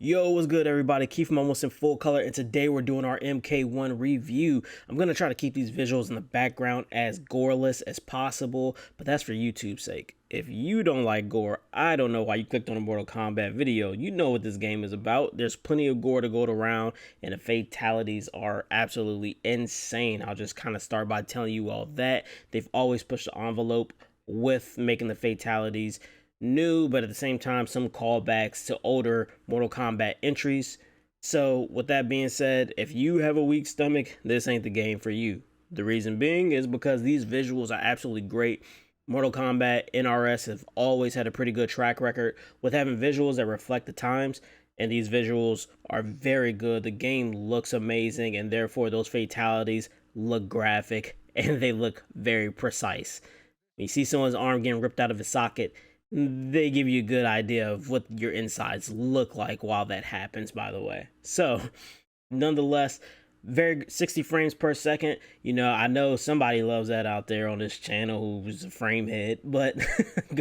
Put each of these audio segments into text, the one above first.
Yo, what's good, everybody? Keith from Almost in Full Color, and today we're doing our MK1 review. I'm going to try to keep these visuals in the background as goreless as possible, but that's for YouTube's sake. If you don't like gore, I don't know why you clicked on a Mortal Kombat video. You know what this game is about. There's plenty of gore to go around, and the fatalities are absolutely insane. I'll just kind of start by telling you all that. They've always pushed the envelope with making the fatalities new, but at the same time some callbacks to older Mortal Kombat entries. So with that being said, if you have a weak stomach, this ain't the game for you. The reason being is because these visuals are absolutely great. Mortal Kombat NRS have always had a pretty good track record with having visuals that reflect the times, and these visuals are very good. The game looks amazing, and therefore those fatalities look graphic and they look very precise. When you see someone's arm getting ripped out of his socket, they give you a good idea of what your insides look like while that happens, by the way. So, nonetheless, very 60 frames per second. You know, I know somebody loves that out there on this channel who's a frame head, but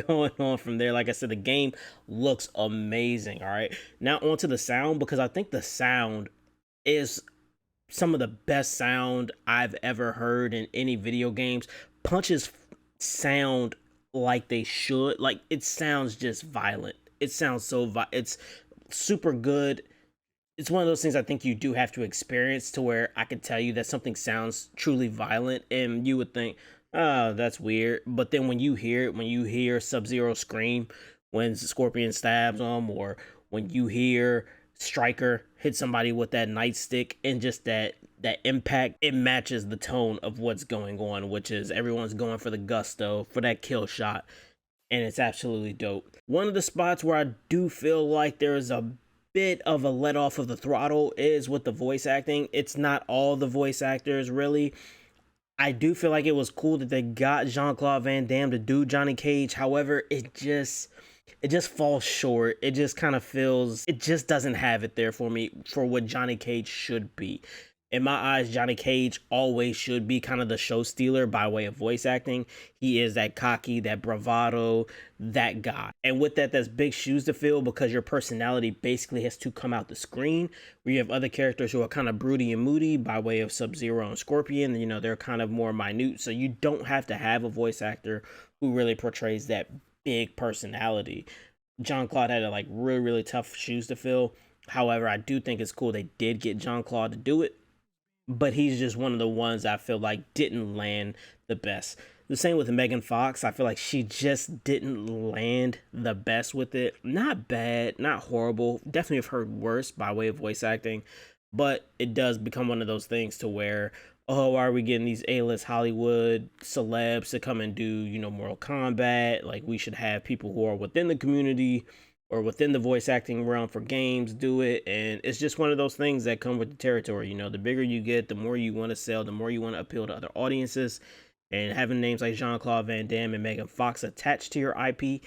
going on from there, like I said, the game looks amazing, all right? Now onto the sound, because I think the sound is some of the best sound I've ever heard in any video games. Punches sound like they should. Like, it sounds just violent. It sounds so it's super good. It's one of those things I think you do have to experience to where I can tell you that something sounds truly violent and you would think, oh, that's weird. But then when you hear it, when you hear Sub-Zero scream when Scorpion stabs him, or when you hear Stryker hit somebody with that nightstick, and just that impact, it matches the tone of what's going on, which is everyone's going for the gusto, for that kill shot, and it's absolutely dope. One of the spots where I do feel like there is a bit of a let off of the throttle is with the voice acting. It's not all the voice actors, really. I do feel like it was cool that they got Jean-Claude Van Damme to do Johnny Cage. However, it just falls short. It just kind of feels, it just doesn't have it there for me for what Johnny Cage should be. In my eyes, Johnny Cage always should be kind of the show stealer by way of voice acting. He is that cocky, that bravado, that guy. And with that, that's big shoes to fill, because your personality basically has to come out the screen, where you have other characters who are kind of broody and moody by way of Sub-Zero and Scorpion. You know, they're kind of more minute, so you don't have to have a voice actor who really portrays that big personality. Jean-Claude had like really tough shoes to fill. However, I do think it's cool they did get Jean-Claude to do it, but he's just one of the ones I feel like didn't land the best. The same with Megan Fox. I feel like she just didn't land the best with it. Not bad, not horrible. Definitely have heard worse by way of voice acting, but it does become one of those things to where, oh, why are we getting these A-list Hollywood celebs to come and do, you know, Mortal Kombat? Like, we should have people who are within the community or within the voice acting realm for games do it. And it's just one of those things that come with the territory. You know, the bigger you get, the more you want to sell, the more you want to appeal to other audiences. And having names like Jean-Claude Van Damme and Megan Fox attached to your IP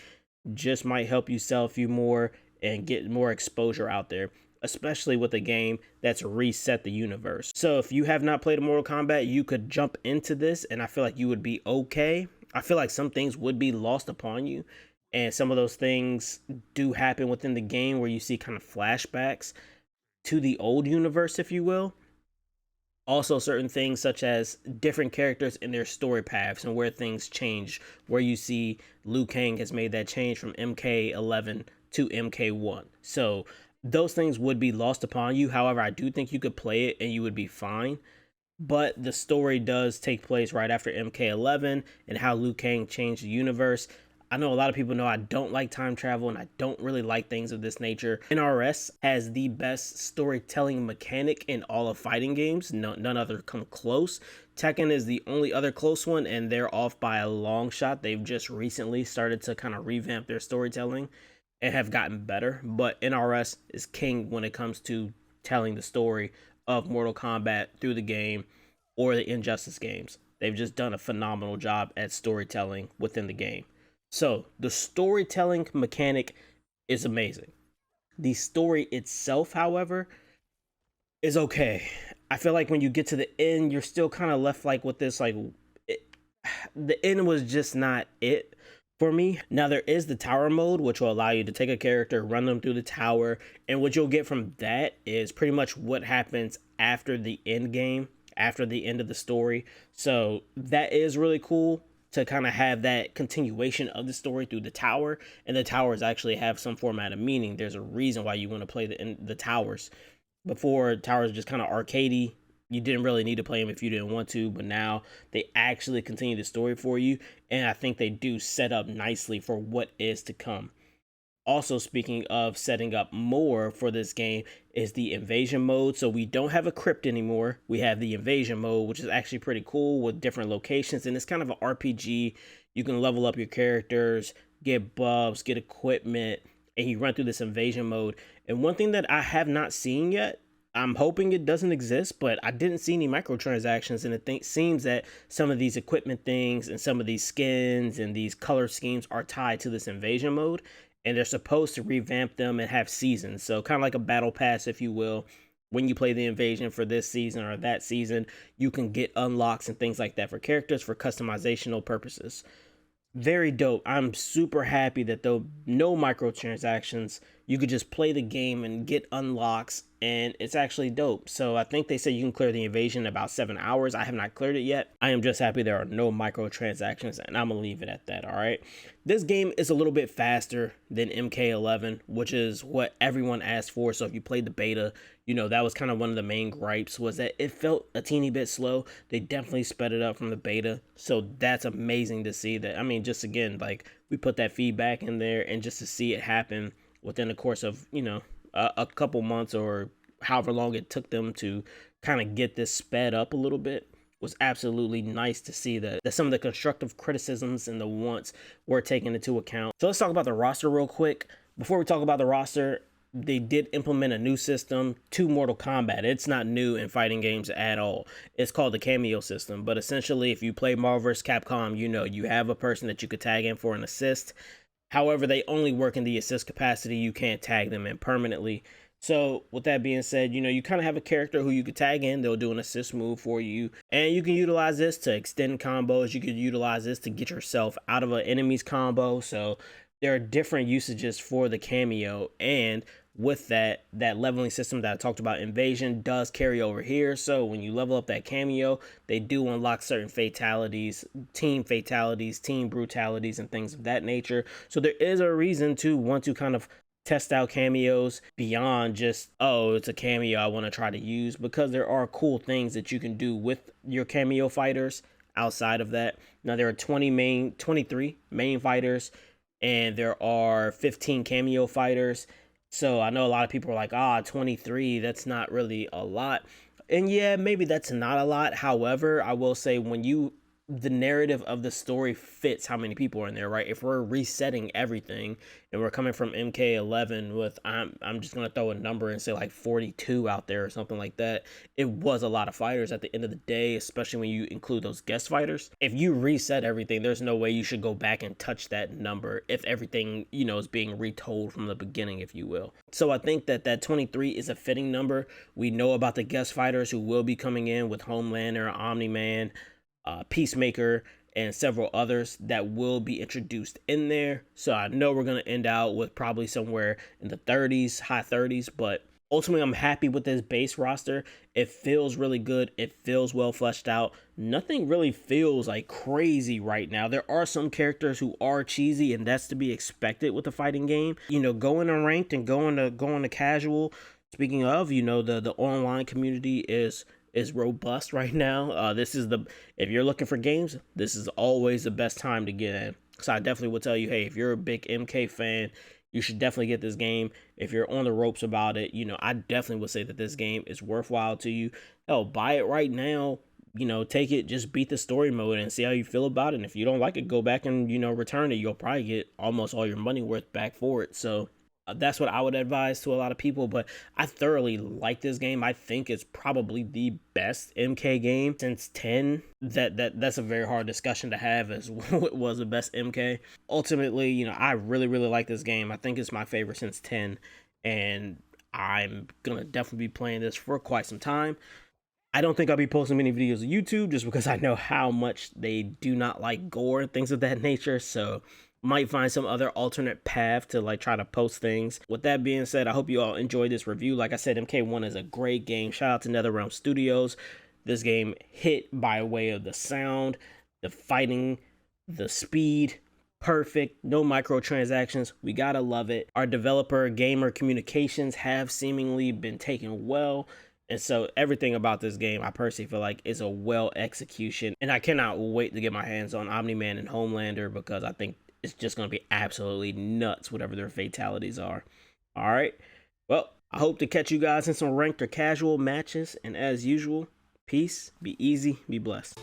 just might help you sell a few more and get more exposure out there, especially with a game that's reset the universe. So if you have not played a Mortal Kombat, you could jump into this, and I feel like you would be okay. I feel like some things would be lost upon you, and some of those things do happen within the game where you see kind of flashbacks to the old universe, if you will. Also, certain things such as different characters in their story paths and where things change, where you see Liu Kang has made that change from MK11 to MK1. So those things would be lost upon you. However, I do think you could play it and you would be fine. But the story does take place right after MK11 and how Liu Kang changed the universe. I know a lot of people know I don't like time travel and I don't really like things of this nature. NRS has the best storytelling mechanic in all of fighting games. None other come close. Tekken is the only other close one, and they're off by a long shot. They've just recently started to kind of revamp their storytelling and have gotten better, but NRS is king when it comes to telling the story of Mortal Kombat through the game or the Injustice games. They've just done a phenomenal job at storytelling within the game. So the storytelling mechanic is amazing. The story itself, however, is okay. I feel like when you get to the end, you're still kind of left like with this, like, the end was just not it. for me. Now there is the tower mode, which will allow you to take a character, run them through the tower, and what you'll get from that is pretty much what happens after the end game, after the end of the story. So that is really cool to kind of have that continuation of the story through the tower, and the towers actually have some format of meaning. There's a reason why you want to play the towers. Before, towers just kind of arcadey. You didn't really need to play them if you didn't want to, but now they actually continue the story for you, and I think they do set up nicely for what is to come. Also, speaking of setting up more for this game, is the invasion mode. So we don't have a crypt anymore. We have the invasion mode, which is actually pretty cool with different locations, and it's kind of an RPG. You can level up your characters, get buffs, get equipment, and you run through this invasion mode. And one thing that I have not seen yet, I'm hoping it doesn't exist, but I didn't see any microtransactions, and it seems that some of these equipment things and some of these skins and these color schemes are tied to this invasion mode, and they're supposed to revamp them and have seasons. So kind of like a battle pass, if you will. When you play the invasion for this season or that season, you can get unlocks and things like that for characters for customizational purposes. Very dope. I'm super happy that though no microtransactions, you could just play the game and get unlocks, and it's actually dope. So I think they said you can clear the invasion in about 7 hours. I have not cleared it yet. I am just happy there are no microtransactions, and I'm gonna leave it at that. All right. This game is a little bit faster than MK11, which is what everyone asked for. So if you played the beta, you know that was kind of one of the main gripes, was that it felt a teeny bit slow. They definitely sped it up from the beta, so that's amazing to see that. I mean, just again, like, we put that feedback in there, and just to see it happen within the course of, you know, a couple months or however long it took them to kind of get this sped up a little bit, was absolutely nice to see that some of the constructive criticisms and the wants were taken into account. So let's talk about the roster real quick. Before we talk about the roster, they did implement a new system to Mortal Kombat. It's not new in fighting games at all. It's called the cameo system. But essentially, if you play Marvel vs. Capcom, you know you have a person that you could tag in for an assist. However, they only work in the assist capacity. You can't tag them in permanently. So with that being said, you know, you kind of have a character who you could tag in. They'll do an assist move for you. And you can utilize this to extend combos. You could utilize this to get yourself out of an enemy's combo. So there are different usages for the cameo. And with that leveling system that I talked about, invasion, does carry over here. So when you level up that cameo, they do unlock certain fatalities, team brutalities, and things of that nature. So there is a reason to want to kind of test out cameos beyond just, oh, it's a cameo I want to try to use, because there are cool things that you can do with your cameo fighters outside of that. Now there are 23 main fighters, and there are 15 cameo fighters. So I know a lot of people are like, 23, that's not really a lot. And yeah, maybe that's not a lot. However, I will say, the narrative of the story fits how many people are in there, right? If we're resetting everything and we're coming from MK11 with, I'm just going to throw a number and say like 42 out there or something like that. It was a lot of fighters at the end of the day, especially when you include those guest fighters. If you reset everything, there's no way you should go back and touch that number if everything, you know, is being retold from the beginning, if you will. So I think that 23 is a fitting number. We know about the guest fighters who will be coming in with Homelander, Omni-Man, Peacemaker, and several others that will be introduced in there. So I know we're going to end out with probably somewhere in the 30s, high 30s, but ultimately I'm happy with this base roster. It feels really good. It feels well fleshed out. Nothing really feels like crazy right now. There are some characters who are cheesy, and that's to be expected with a fighting game. You know, going to ranked and going to casual. Speaking of, you know, the online community is robust right now. If you're looking for games, this is always the best time to get in. So I definitely would tell you, hey, if you're a big MK fan, you should definitely get this game. If you're on the ropes about it, you know, I definitely would say that this game is worthwhile to you. Hell, buy it right now. You know, take it, just beat the story mode and see how you feel about it. And if you don't like it, go back and, you know, return it. You'll probably get almost all your money worth back for it. So that's what I would advise to a lot of people, but I thoroughly like this game. I think it's probably the best MK game since 10. That's a very hard discussion to have, as what was the best MK. Ultimately, you know, I really, really like this game. I think it's my favorite since 10, and I'm gonna definitely be playing this for quite some time. I don't think I'll be posting many videos on YouTube just because I know how much they do not like gore and things of that nature. So might find some other alternate path to like try to post things. With that being said, I hope you all enjoyed this review. Like I said, MK1 is a great game. Shout out to NetherRealm Studios. This game hit by way of the sound, the fighting, the speed. Perfect, no microtransactions. We gotta love it. Our developer gamer communications have seemingly been taken well, and so everything about this game I personally feel like is a well execution, and I cannot wait to get my hands on Omni-Man and Homelander because I think it's just gonna be absolutely nuts whatever their fatalities are. All right, well, I hope to catch you guys in some ranked or casual matches, and as usual, peace, be easy, be blessed.